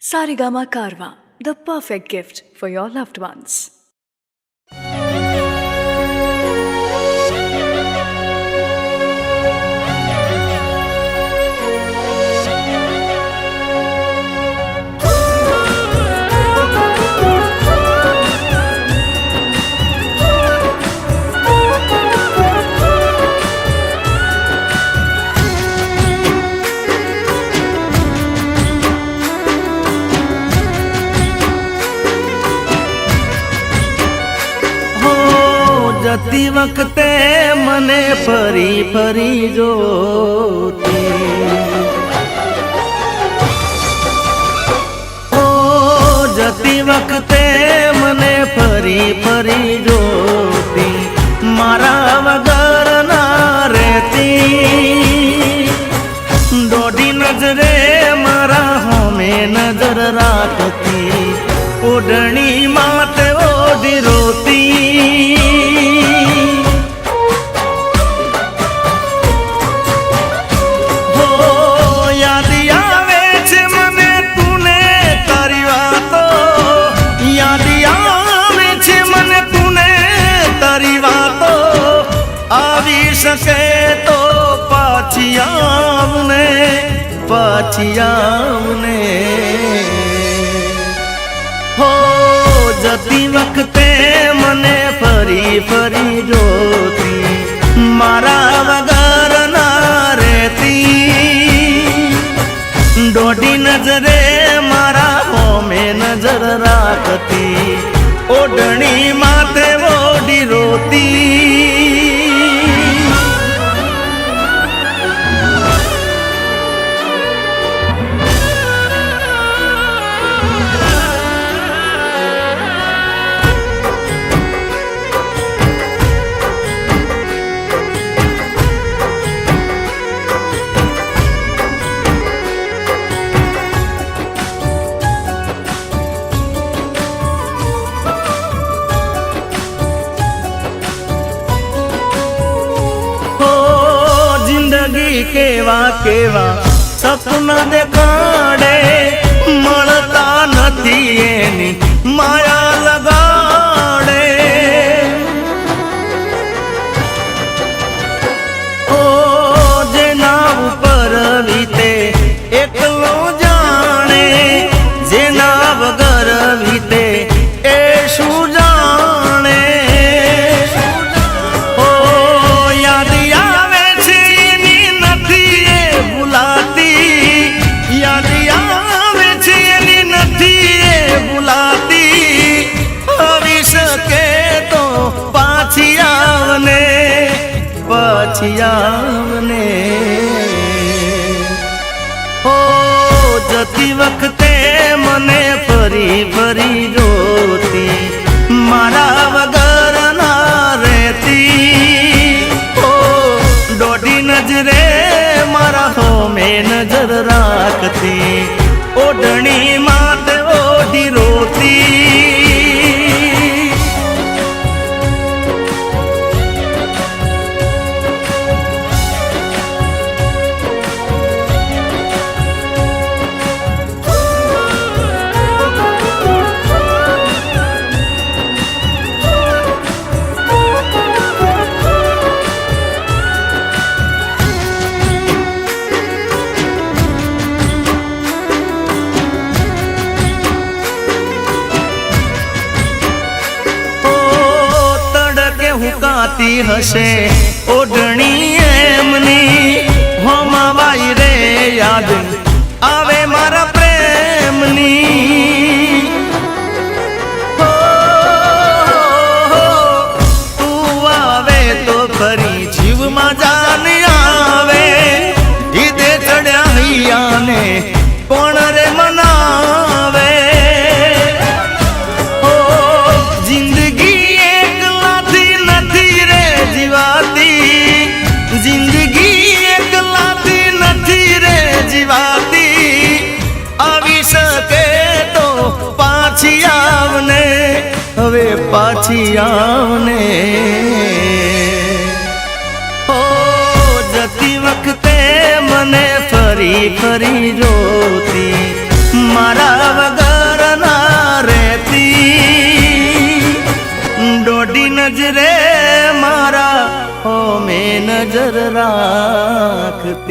Sarigama Karwa, the perfect gift for your loved ones. जती वक्ते मने फरी फरी जोती ओ जती वक्ते मने फरी फरी जोती मारा वगर ना रहती दोडी नजरे मारा होमे नजर राखती ओढ़नी माते ओढ़ी रोती सके तो पाछियावने हो जती वक्ते मने फरी फरी जोती मारा वगर ना रहती दोडी नजरे मारा होमे नजर राखती ओढ़नी माथे ओढ़ी रोती केवा केवा सपना देखाड़े मळता नथी एनी माया लगाड़े ओ जेना ऊपर वीते एकलो जाने जेना वगर वीते ए शू जाने ओ याद पाछियावने हो जती वक्ते मने फरी फरी जोती मारा वगर ना रहती हो दोडी नजरे मारा होमे नजर राखती ओढ़नी माथे ओढ़ी रोती हुकाती हसे ओढ़नी एमनी होमावाई रे याद आवे मारा प्रेमनी हो, तू आवे तो फरी जीव मा जान आवे ईदे चढ़या हैया ने कोण रे मनावे जिंदगी एक लाती नथी रे जीवाती आवी सके तो पाछी आवने हवे पाछी आवने हो जती वक्ते मने फरी फरी जोती मारा નજરે મારા હોમે નજર રાખતી,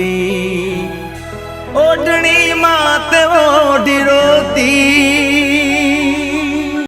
ઓઢણી માત ઓઢી રોતી,